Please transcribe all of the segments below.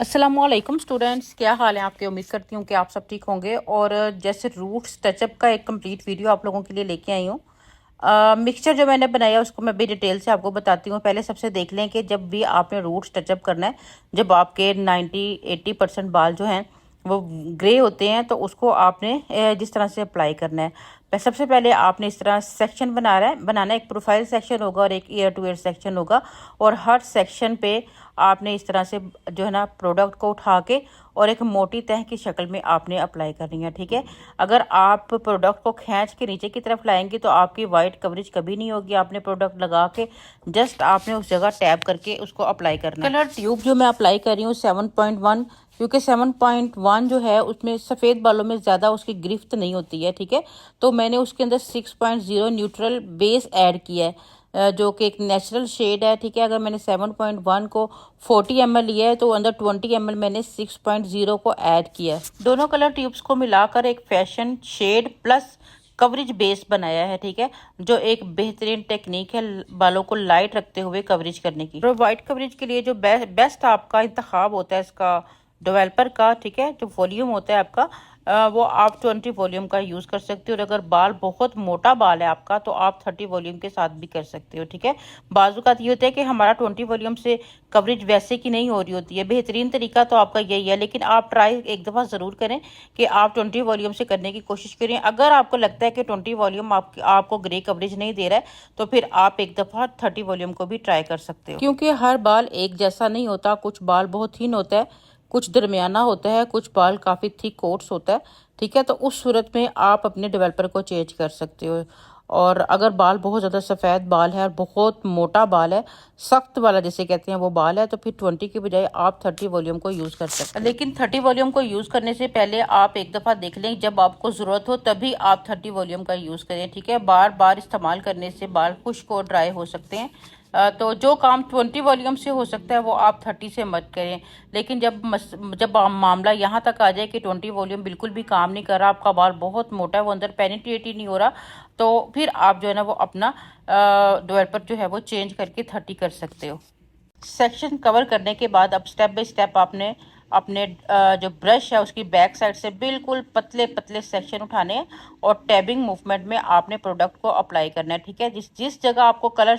अस्सलामुअलैकुम स्टूडेंट्स, क्या हाल है आपके। उम्मीद करती हूँ कि आप सब ठीक होंगे। और जैसे रूट्स टचअप का एक कंप्लीट वीडियो आप लोगों के लिए लेके आई हूँ। मिक्सचर जो मैंने बनाया उसको मैं भी डिटेल से आपको बताती हूँ। पहले सबसे देख लें कि जब भी आपने रूट्स टचअप करना है, जब आपके 90-80% बाल जो हैं वो ग्रे होते हैं, तो उसको आपने जिस तरह से अप्लाई करना है। सबसे पहले आपने इस तरह सेक्शन बनाना है। एक प्रोफाइल सेक्शन होगा और एक ईयर टू ईयर सेक्शन होगा। और हर सेक्शन पे आपने इस तरह से जो है ना प्रोडक्ट को उठा के और एक मोटी तह की शक्ल में आपने अप्लाई करनी है, ठीक है। अगर आप प्रोडक्ट को खींच के नीचे की तरफ लाएंगे तो आपकी वाइट कवरेज कभी नहीं होगी। आपने प्रोडक्ट लगा के जस्ट आपने उस जगह टैप करके उसको अप्लाई करना है। कलर ट्यूब जो मैं अप्लाई कर रही हूँ 7.1, क्योंकि 7.1 जो है उसमें सफ़ेद बालों में ज़्यादा उसकी गिरफ्त नहीं होती है, ठीक है। तो मैंने उसके अंदर 6.0 न्यूट्रल बेस ऐड किया है, जो कि एक नेचुरल शेड है, ठीक है। अगर मैंने 7.1 को 40 ml लिया है तो अंदर 20 ml मैंने 6.0 को ऐड किया है। दोनों कलर ट्यूब्स को मिलाकर एक fashion shade plus coverage base बनाया है, ठीक है। जो एक बेहतरीन टेक्निक है बालों को लाइट रखते हुए कवरेज करने की। और वाइट कवरेज के लिए जो बेस्ट आपका इंतखाब होता है इसका डेवलपर का, ठीक है, जो वॉल्यूम होता है आपका, वो आप 20 वॉल्यूम का यूज़ कर सकते हो। और अगर बाल बहुत मोटा बाल है आपका तो आप 30 वॉल्यूम के साथ भी कर सकते हो, ठीक है। बाज़ात ये होता है कि हमारा 20 वॉल्यूम से कवरेज वैसे की नहीं हो रही होती है। बेहतरीन तरीका तो आपका यही है, लेकिन आप ट्राई एक दफ़ा ज़रूर करें कि आप 20 वॉल्यूम से करने की कोशिश करें। अगर आपको लगता है कि 20 वॉल्यूम आपको ग्रे कवरेज नहीं दे रहा है तो फिर आप एक दफ़ा 30 वॉल्यूम को भी ट्राई कर सकते हो, क्योंकि हर बाल एक जैसा नहीं होता। कुछ बाल बहुत थिन होता है, कुछ दरमियाना होता है, कुछ बाल काफ़ी थिक कोट्स होता है, ठीक है। तो उस सूरत में आप अपने डेवलपर को चेंज कर सकते हो। और अगर बाल बहुत ज़्यादा सफ़ेद बाल है और बहुत मोटा बाल है, सख्त वाला जिसे कहते हैं वो बाल है, तो फिर 20 की बजाय आप 30 वॉल्यूम को यूज़ कर सकते हैं। लेकिन 30 वॉल्यूम को यूज़ करने से पहले आप एक दफ़ा देख लें, जब आपको ज़रूरत हो तभी आप 30 वॉल्यूम का यूज़ करें, ठीक है। बार बार इस्तेमाल करने से बाल खुश्क और ड्राई हो सकते हैं। तो जो काम 20 वॉल्यूम से हो सकता है वो आप 30 से मत करें। लेकिन जब मामला यहाँ तक आ जाए कि 20 वॉल्यूम बिल्कुल भी काम नहीं कर रहा, आपका बाल बहुत मोटा है, वो अंदर पेनिट्रेट ही नहीं हो रहा, तो फिर आप जो है ना वो अपना डेवलपर जो है वो चेंज करके 30 कर सकते हो। सेक्शन कवर करने के बाद अब स्टेप बाय स्टेप आपने अपने जो ब्रश है उसकी बैक साइड से बिल्कुल पतले पतले सेक्शन उठाने हैं और टैबिंग मूवमेंट में आपने प्रोडक्ट को अप्लाई करना है, ठीक है। जिस जिस जगह आपको कलर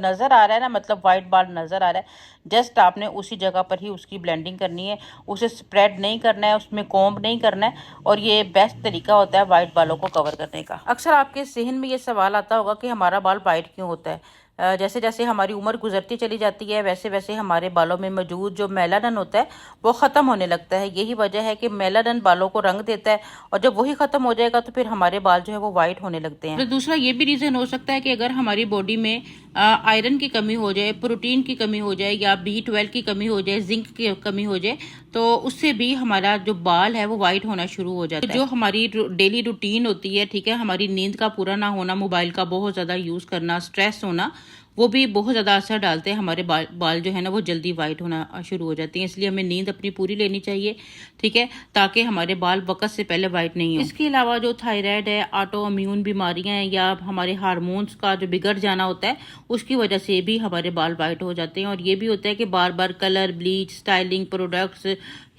नज़र आ रहा है ना, मतलब वाइट बाल नज़र आ रहा है, जस्ट आपने उसी जगह पर ही उसकी ब्लेंडिंग करनी है। उसे स्प्रेड नहीं करना है, उसमें कॉम्ब नहीं करना है। और ये बेस्ट तरीका होता है वाइट बालों को कवर करने का। अक्सर आपके जहन में ये सवाल आता होगा कि हमारा बाल वाइट क्यों होता है। जैसे जैसे हमारी उम्र गुजरती चली जाती है वैसे वैसे हमारे बालों में मौजूद जो मेलानिन होता है वो ख़त्म होने लगता है। यही वजह है कि मेलानिन बालों को रंग देता है, और जब वही ख़त्म हो जाएगा तो फिर हमारे बाल जो है वो वाइट होने लगते हैं। तो दूसरा ये भी रीज़न हो सकता है कि अगर हमारी बॉडी में आयरन की कमी हो जाए, प्रोटीन की कमी हो जाए, या B12 की कमी हो जाए, जिंक की कमी हो जाए, तो उससे भी हमारा जो बाल है वो वाइट होना शुरू हो जाता है। जो हमारी डेली रूटीन होती है, ठीक है, हमारी नींद का पूरा ना होना, मोबाइल का बहुत ज़्यादा यूज़ करना, स्ट्रेस होना, वो भी बहुत ज़्यादा असर डालते हैं। हमारे बाल जो है ना वो जल्दी वाइट होना शुरू हो जाती हैं। इसलिए हमें नींद अपनी पूरी लेनी चाहिए, ठीक है, ताकि हमारे बाल वक्त से पहले वाइट नहीं हो। इसके अलावा जो थायराइड है, ऑटो इम्यून बीमारियां हैं, या हमारे हार्मोन्स का जो बिगड़ जाना होता है उसकी वजह से भी हमारे बाल वाइट हो जाते हैं। और ये भी होता है कि बार बार colour, bleach, styling products,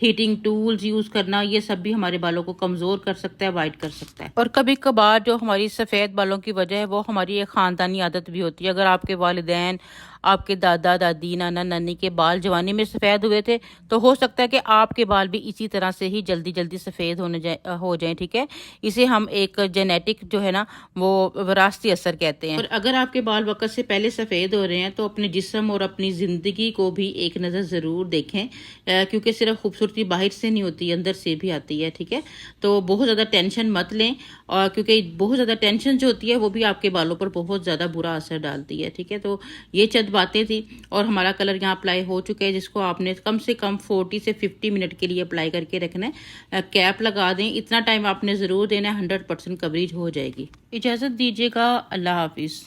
heating tools use करना, ये सब भी हमारे बालों को कमज़ोर कर सकता है, वाइट कर सकता है। और कभी कभार जो हमारी सफ़ेद बालों की वजह है वो हमारी एक ख़ानदानी आदत भी होती है। अगर आपके वालिदैन, आपके दादा दादी, नाना नानी के बाल जवानी में सफ़ेद हुए थे तो हो सकता है कि आपके बाल भी इसी तरह से ही जल्दी जल्दी सफ़ेद हो जाएं, ठीक है। इसे हम एक जेनेटिक जो है ना वो विरासती असर कहते हैं। और अगर आपके बाल वक्त से पहले सफ़ेद हो रहे हैं तो अपने जिस्म और अपनी ज़िंदगी को भी एक नज़र ज़रूर देखें, क्योंकि सिर्फ खूबसूरती बाहर से नहीं होती, अंदर से भी आती है, ठीक है। तो बहुत ज़्यादा टेंशन मत लें, और क्योंकि बहुत ज़्यादा टेंशन जो होती है वो भी आपके बालों पर बहुत ज़्यादा बुरा असर डालती है, ठीक है। तो ये चंद बातें थी, और हमारा कलर यहाँ अप्लाई हो चुका है, जिसको आपने कम से कम 40 से 50 मिनट के लिए अप्लाई करके रखना है। कैप लगा दें, इतना टाइम आपने ज़रूर देना है, 100% कवरेज हो जाएगी। इजाज़त दीजिएगा, अल्लाह हाफिज़।